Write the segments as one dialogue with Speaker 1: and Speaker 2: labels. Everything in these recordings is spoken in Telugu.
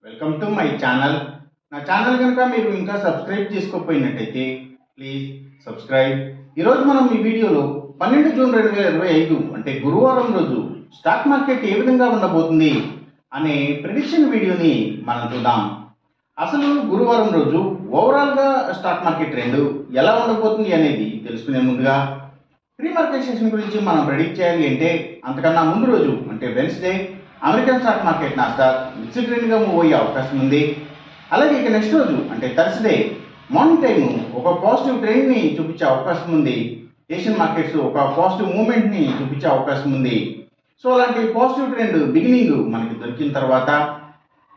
Speaker 1: Welcome to my channel. నా ఛానల్ కనుక మీరు ఇంకా సబ్స్క్రైబ్ చేసుకోకపోయినట్టయితే ప్లీజ్ సబ్స్క్రైబ్. ఈరోజు మనం ఈ వీడియోలో 12 జూన్ 2025 అంటే గురువారం రోజు స్టాక్ మార్కెట్ ఏ విధంగా ఉండబోతుంది అనే ప్రిడిక్షన్ వీడియోని మనం చూద్దాం. అసలు గురువారం రోజు ఓవరాల్గా స్టాక్ మార్కెట్ ట్రెండ్ ఎలా ఉండబోతుంది అనేది తెలుసుకునే ముందుగా ప్రీ మార్కెట్ సెషన్ గురించి మనం ప్రెడిక్ట్ చేయాలి అంటే అంతకన్నా ముందు రోజు అంటే Wednesday American stock market Nasdaq mixed ట్రెండ్గా మూవ్ అయ్యే అవకాశం ఉంది. అలాగే ఇక నెక్స్ట్ రోజు అంటే థర్స్డే మార్నింగ్ టైము ఒక పాజిటివ్ ట్రెండ్ని చూపించే అవకాశం ఉంది. ఏషియన్ మార్కెట్స్ ఒక పాజిటివ్ మూవ్మెంట్ని చూపించే అవకాశం ఉంది. సో అలాంటి పాజిటివ్ ట్రెండ్ బిగినింగ్ మనకి దొరికిన తర్వాత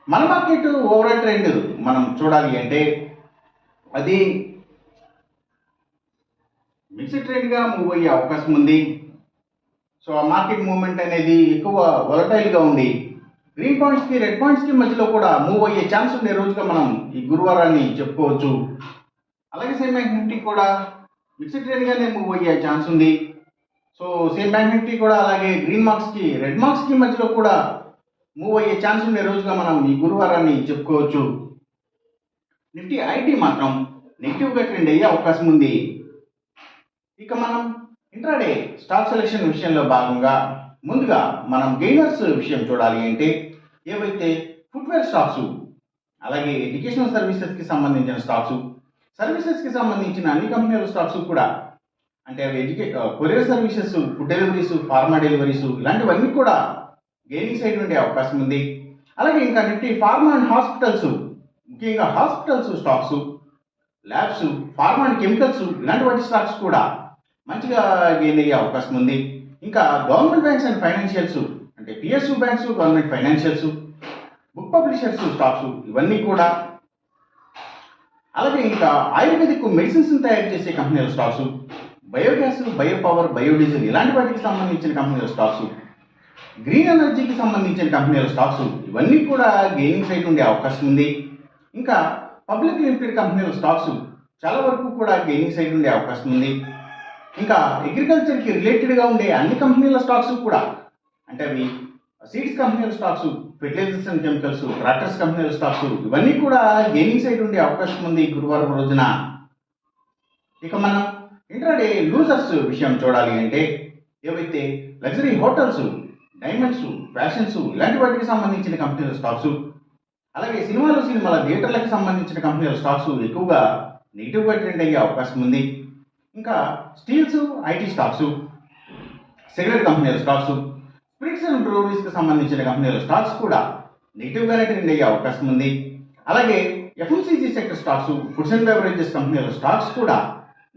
Speaker 1: మన మార్కెట్ ఓవరాల్ ట్రెండ్ మనం చూడాలి అంటే అది మిక్స్డ్ ట్రెండ్గా మూవ్ అయ్యే అవకాశం ఉంది. సో ఆ మార్కెట్ మూవ్మెంట్ అనేది ఎక్కువ వొలటైల్గా ఉండి గ్రీన్ పాయింట్స్కి రెడ్ పాయింట్స్కి మధ్యలో కూడా మూవ్ అయ్యే ఛాన్స్ ఉండే రోజుగా మనం ఈ గురువారాన్ని చెప్పుకోవచ్చు. అలాగే సేమ్ బ్యాంక్ నిఫ్టీ కూడా మిక్స్డ్ ట్రెండ్గానే మూవ్ అయ్యే ఛాన్స్ ఉంది. సో సేమ్ బ్యాంక్ నిఫ్టీ కూడా అలాగే గ్రీన్ మార్క్స్కి రెడ్ మార్క్స్కి మధ్యలో కూడా మూవ్ అయ్యే ఛాన్స్ ఉండే రోజుగా మనం ఈ గురువారాన్ని చెప్పుకోవచ్చు. నిఫ్టీ ఐటీ మాత్రం నెగిటివ్గా ట్రెండ్ అయ్యే అవకాశం ఉంది. ఇక మనం ఇంట్రాడే స్టాక్ సెలెక్షన్ విషయంలో భాగంగా ముందుగా మనం గెయినర్స్ విషయం చూడాలి అంటే ఏవైతే ఫుట్వేర్ స్టాక్స్ అలాగే ఎడ్యుకేషనల్ సర్వీసెస్కి సంబంధించిన స్టాక్స్ సర్వీసెస్కి సంబంధించిన అన్ని కంపెనీల స్టాక్స్ కూడా అంటే అవి courier services food deliveries pharma deliveries ఇలాంటివన్నీ కూడా గెయినింగ్ సైడ్ ఉండే అవకాశం ఉంది. అలాగే ఇంకా నిఫ్టీ ఫార్మా అండ్ హాస్పిటల్స్ ముఖ్యంగా hospitals stocks labs pharma and chemicals ఇలాంటి వాటి స్టాక్స్ కూడా మంచిగా గెయిన్ అయ్యే అవకాశం ఉంది. ఇంకా గవర్నమెంట్ బ్యాంక్స్ అండ్ ఫైనాన్షియల్స్ అంటే PSU banks government financials book publishers stocks ఇవన్నీ కూడా అలాగే ఇంకా ఆయుర్వేదిక్ మెడిసిన్స్ తయారు చేసే కంపెనీల స్టాక్స్ బయోగ్యాస్ బయోపవర్ బయోడీజిల్ ఇలాంటి వాటికి సంబంధించిన కంపెనీల స్టాక్స్ గ్రీన్ ఎనర్జీకి సంబంధించిన కంపెనీల స్టాక్స్ ఇవన్నీ కూడా గెయినింగ్ సైడ్ ఉండే అవకాశం ఉంది. ఇంకా పబ్లిక్ లిమిటెడ్ కంపెనీల స్టాక్స్ చాలా వరకు కూడా గెయినింగ్ సైడ్ ఉండే అవకాశం ఉంది. ఇంకా అగ్రికల్చర్కి రిలేటెడ్గా ఉండే అన్ని కంపెనీల స్టాక్స్ కూడా అంటే అవి సీడ్స్ కంపెనీల stocks fertilisers and chemicals tractors కంపెనీల స్టాక్స్ ఇవన్నీ కూడా గెయినింగ్ సైడ్ ఉండే అవకాశం ఉంది గురువారం రోజున. ఇక మనం ఇంట్రాడే లూజర్స్ విషయం చూడాలి అంటే ఏవైతే లగ్జరీ హోటల్స్ డైమండ్స్ ఫ్యాషన్స్ ఇలాంటి వాటికి సంబంధించిన కంపెనీల స్టాక్స్ అలాగే సినిమాల థియేటర్లకు సంబంధించిన కంపెనీల స్టాక్స్ ఎక్కువగా నెగిటివ్గా ట్రెండ్ అయ్యే అవకాశం ఉంది. ఇంకా స్టీల్స్ ఐటీ స్టాక్స్ సిగరెట్ కంపెనీల స్టాక్స్ స్పిరిట్స్ అండ్ బ్రూవరీస్కి సంబంధించిన కంపెనీల స్టాక్స్ కూడా నెగిటివ్గానే ట్రెండ్ అయ్యే అవకాశం ఉంది. అలాగే FMCG sector stocks foods and beverages కంపెనీల స్టాక్స్ కూడా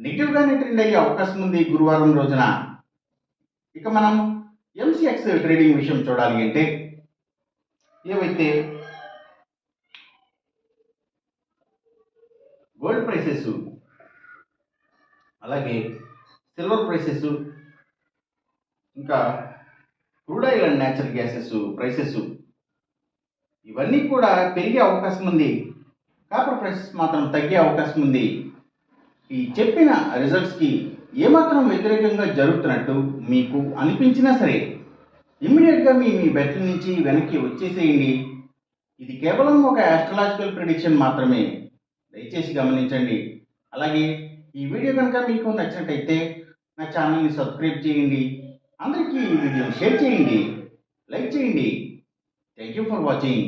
Speaker 1: నెగిటివ్గానే ట్రెండ్ అయ్యే అవకాశం ఉంది గురువారం రోజున. ఇక మనం ఎంసీఎక్స్ ట్రేడింగ్ విషయం చూడాలి అంటే ఏవైతే గోల్డ్ ప్రైసెస్ అలాగే సిల్వర్ ప్రైసెస్ ఇంకా crude oil and natural gases prices ఇవన్నీ కూడా పెరిగే అవకాశం ఉంది. కాపర్ ప్రైసెస్ మాత్రం తగ్గే అవకాశం ఉంది. ఈ చెప్పిన రిజల్ట్స్కి ఏమాత్రం వ్యతిరేకంగా జరుగుతున్నట్టు మీకు అనిపించినా సరే ఇమ్మీడియట్గా మీ బెట్ల నుంచి వెనక్కి వచ్చేసేయండి. ఇది కేవలం ఒక ఆస్ట్రాలజికల్ ప్రిడిక్షన్ మాత్రమే, దయచేసి గమనించండి. అలాగే ఈ వీడియో కనుక మీకు నచ్చినట్టయితే నా ఛానల్ని సబ్స్క్రైబ్ చేయండి, అందరికీ ఈ వీడియోని షేర్ చేయండి, లైక్ చేయండి. Thank you for watching.